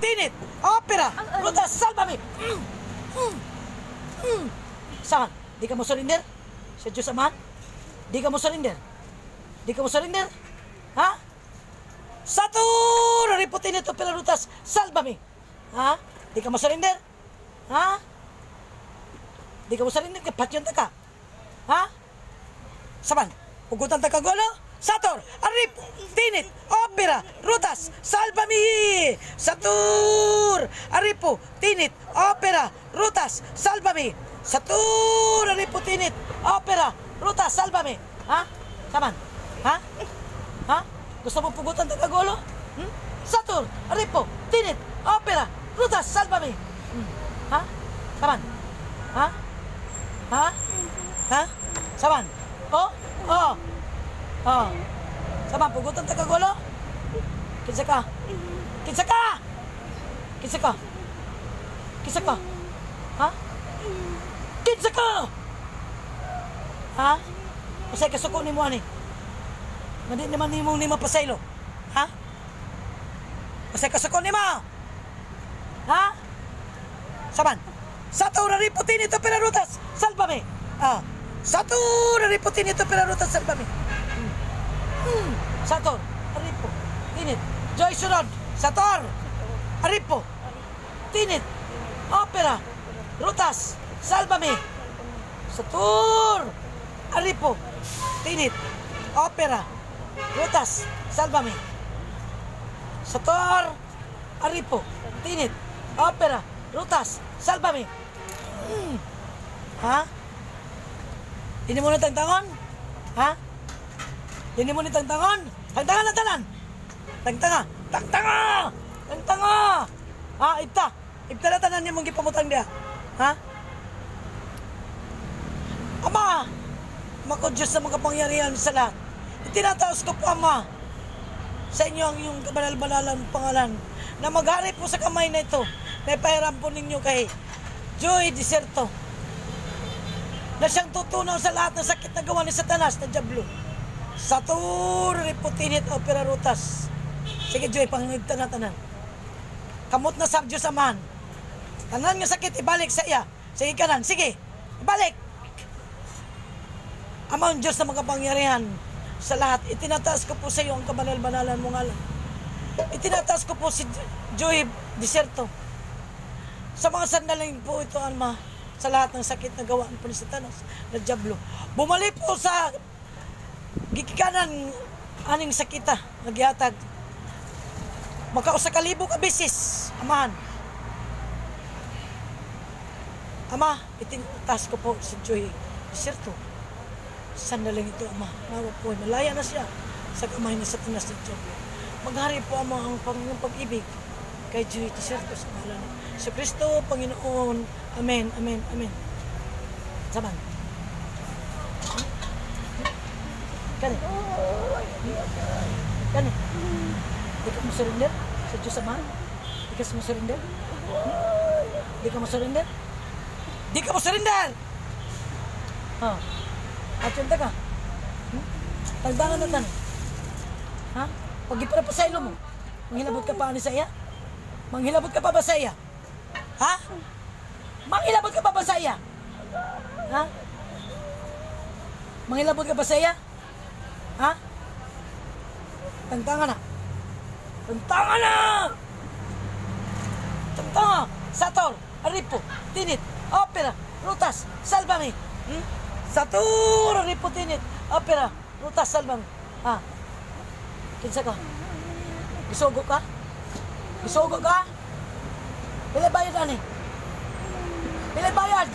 tinit, opera, rutas, salbami. Saan? Di ka mo surrender? Sa Diyos Amahan? Di ka mo surrender? Di ka mo surrender? Ha? Satur! Ripo tinit, opera, rutas, salbami. Ha? Di ka mo surrender? Ha? Di ka mo surrender? Patyon ta ka? Ha? Saban? Ugutan ta ka golo? Satur! Arip! Tinit! Opera! Rutas! Salbami! Satur! Aripo! Tinit! Opera! Rutas! Salbami! Satur! Aripo! Tinit! Opera! Rutas! Salbami! Ha? Saban? Ha? Ha? Gusto mo pugutan ta ka golo? Satur! Aripo! Tinit! Opera! Rutas! Salbami! Ha? Saban? Ha? Ha? Ha? Saban? Oh? Oh? Oh. Saban, pugutan ta ka golo? Kinsa ka? Kinsa ka? Kinsa ka? Kinsa ka? Ha? Kinsa ka? Ha? Usay kasuko ni mo ani? Mandi naman ni mo ni mapasaylo. Ha? Usay kasuko ni mo? Ha? Saban? Satur riputin ito perarutas. Salbame. Ah. Satur riputin ito perarutas. Salbame. Satur, Aripo, Tinit, Joy Sunod, Sator, Aripo, Tinit, Opera, Rutas, Salbame, Satur, Aripo, Tinit, Opera, Rutas, Salbame, Sator, Aripo, Tinit, Opera, Rutas, Salbame. Ha? Hindi mo na tangtangon? Ha? Hindi mo ni tangtangon? Tangtangan na tanan! Tangtanga! Tangtanga! Tangtanga! Ha? Ibta! Ibta na tanan niya mong gipamutang dia. Ha? Ama! Ama ko Diyos na mga kapangyarihan sa lahat. Itinataos ko po, Ama, sa inyo ang iyong kabanal-banalan pangalan na maghari po sa kamay na ito na ipahiram po ninyo kay Joy Deserto na siyang tutunaw sa lahat ng sakit na gawa ni Satanas na Diablo. Satur, riputinit, opera, rutas. Sige, Joy, pangingigtan na tanan. Kamot na sa Diyos Amahan. Tanan nga sakit, ibalik sa iya. Sige kanan, sige, ibalik. Ama ang Diyos na makapangyarihan sa lahat. Itinataas ko po sa iyo ang kabanal-banalan mong alam. Itinataas ko po si Joy Deserto. Sa mga sandaling po ito, Ama, sa lahat ng sakit na gawaan po ni Satanas na Diablo. Bumalik po sa gikikanan aning sakita nagyatag makausa ka libo ka beses, Amahan. Ama, itinataas ko po si Joy Deserto. Sandaling ito, Ama, nawa po, malaya na siya sa kamay ni Satanas na Diablo. Maghari po, Ama, ang Panginoong pag-ibig kay Joy Deserto sa ngalan sa Kristo, Panginoon. Amen, amen, amen. Saban. Kani? Kani? Di ka mo surrender sa Diyos Amahan? Di ka mo surrender? Di ka mo surrender? Di ka mo surrender! Ha? At yun ka? Tagbangan na tan. Ha? Pag ipara pa sa ilo mo, manghilabot ka pa ani sa iya? Manghilabot ka pa ba sa iya? Ha? Manghilabot ka pa ba sa iya? Ha? Manghilabot ka pa sa iya? Ha? Tangtanga na. Tangtanga na! Tangtanga! Sator, Aripo, Tinit, Opera, Rutas, Salbami. Satur, Aripo, Tinit, Opera, Rutas, Salbami. Ha? Kinsa ka? Gisugo ka? Gisugo ka? Pila bayad ani? Pila bayad?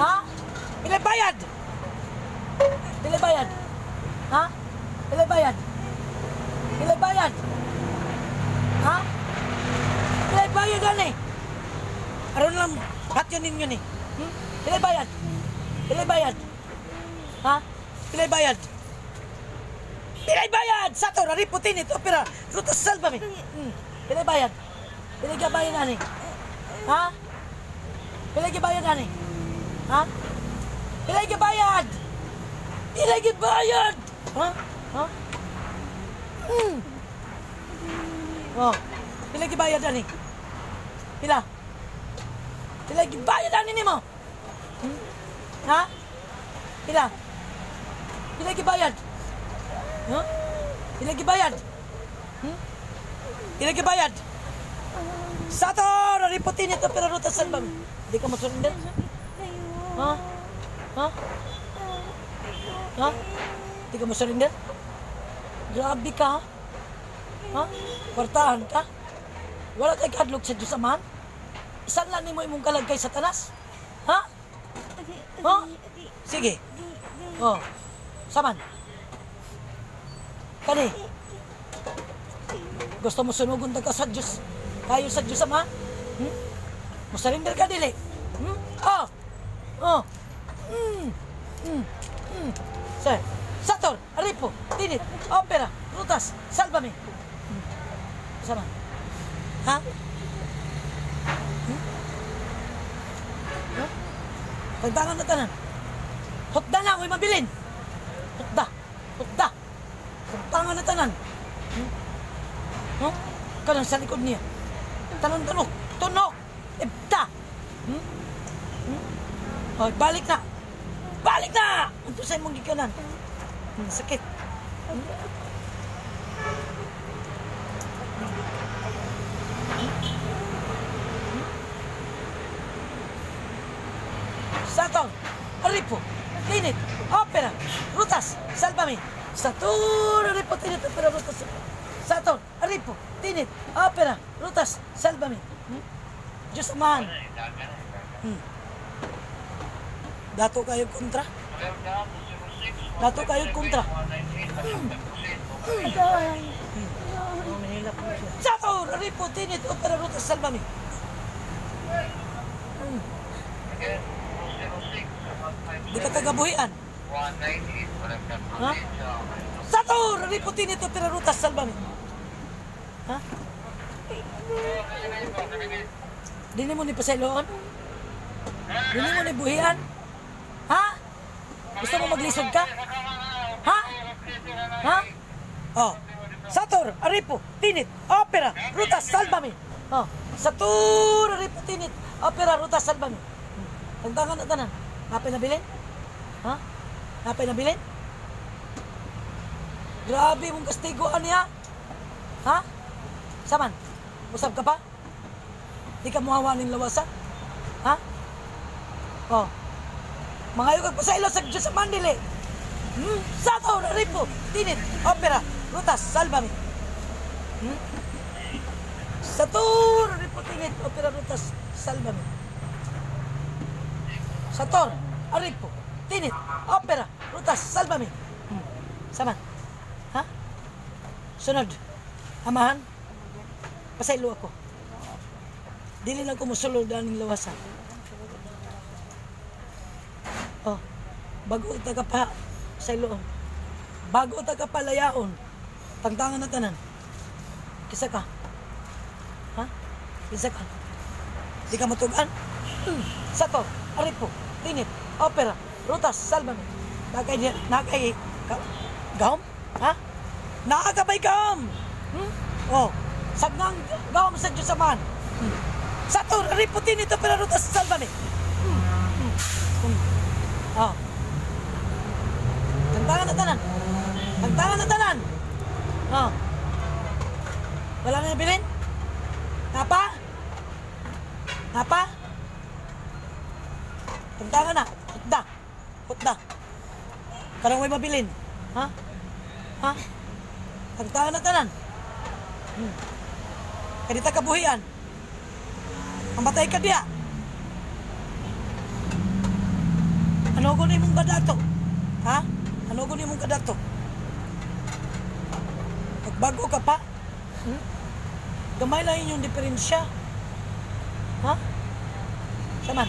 Ha? Pila bayad? Pila bayad? Ha? Pila bayad? Pila bayad? Ha? Pila bayad ani? Aron lang hatyon ninyo ni. Pila bayad? Pila bayad? Ha? Pila bayad? Pila bayad? Sator, Aripo, Tinit, Opera, Rutas, Salbami. Pila bayad? Pila bayad ani? Ha? Pila bayad ani? Ha? Pila bayad? Pila bayad? Ha? Ha? Oh. Pila gibayad ani? Pila? Pila gibayad ani nimo? Ha? Pila? Pila gibayad? Ha? Pila gibayad? Pila gibayad? Sator! Ripotin ito pero rutas salbam. Di ka masurrender? Ha? Ha? Ha? Di ka masurrender? Grabe ka, ha? Kwartahan ka? Wala kay kadlok sa Diyos Amahan? Saan lang mo imong kalagkay sa tanas? Ha? Ha? Sige. Oh. Saman. Kani. Gusto mo sunugon ka sa Diyos? Kayo sa Diyos Amahan? Musarinder ka dili? Oh. Oh. Sir. Sator, Aripo, Tinit, Opera, Rutas, Salvame. Sama. Ha? Tagdangan na tanan. Hotda na ako'y mabilin. Hotda. Hotda. Tagdangan na tanan. Kanang sa likod niya. Tanong-tanong. Tunok. Ibda. Oh, balik na. Balik na! Ito sa'yo mong gikanan. Sakit. Sator, Aripo, Tinit, Opera, Rutas, Salvame. Sator, Aripo, Tinit, Opera, Rutas. Sator, Aripo, Tinit, Opera, Rutas, Salvame. Diyos Amahan. Dato kayo kontra? Dato kayo kontra? Sator, Aripo, Tinit, Opera, Rutas, Salvame. Di ka tagabuhian. Ha? Sator, Aripo, Tinit, Opera, Rutas, Salvame. Ha? Dini mo ni pasayloon? Dini mo ni buhian? Ha? Gusto mo maglisod ka? Ha? Ha? Oh. Sator, Aripo, Tinit, Opera, Rutas, Salvame. Oh. Sator, Aripo, Tinit, Opera, Rutas, Salvame. Tagdangan na tanan. Napay na bilin? Ha? Napay na bilin? Grabe mong kastigoan niya. Ha? Saman? Usap ka pa? Di ka muhawa ng lawasa? Ha? Oh. Mga yung kagpasaylo sa Diyos sa Mandili. Sator, Aripo, Tinit, Opera, Rutas, Salvame. Sator, Aripo, Tinit, Opera, Rutas, Salvame. Sator, Aripo, Tinit, Opera, Rutas, Salvame. Saman? Ha? Sunod. Amahan? Pasaylo ako. Dili na ko musulod ang lawasan. Oh, bago taga pa sayloon. Bago taga palayaon. Tagdangan na tanan. Kisa ka? Ha? Kisa ka? Di ka matugan? Sator, Aripo, Tinit, Opera, Rutas, Salvame. Nakay gawm? Ha? Nakakabay gawm! Oh, sagnang gawm sa Diyos Amahan. Sator, Aripo, Tinit, Opera, Rutas, Salvame. Oh. Tagdangan na tanan. Tagdangan na tanan. Oh. Wala na nabilin? Napa? Napa? Tagdangan na. Hutda. Hutda. Karang may mabilin. Ha? Ha? Tagdangan na tanan. Kadita kabuhian. Mamatay ka diya. Ano ko ni mong kadato? Ha? Ano ko ni mong kadato? Magbago ka pa? Gamay lang yung diferensya. Ha? Saman?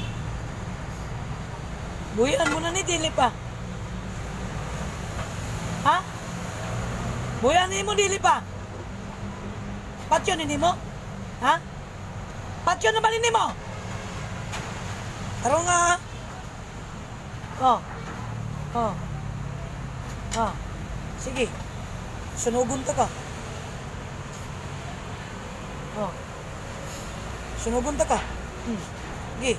Buhian mo na ni dili pa. Ha? Buhian ni mo dili pa. Patyo ni mo? Ha? Patyo na ba ni mo? Taro nga. Oh. Oh. Ah. Sige. Sunugon ka. Oh. Sunugon ta ka. Gi.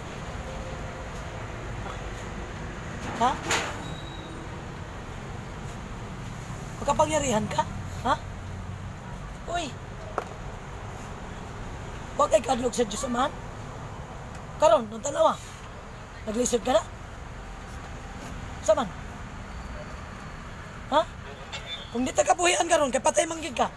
Ha? Makapangyarihan ka? Ha? Uy. Huwag kay kadlog sa Diyos Amahan. Karon, nung tanawa. Naglisod ka na? Saman? Ha? Kung di ta kabuhian karon, kay patay manggig ka.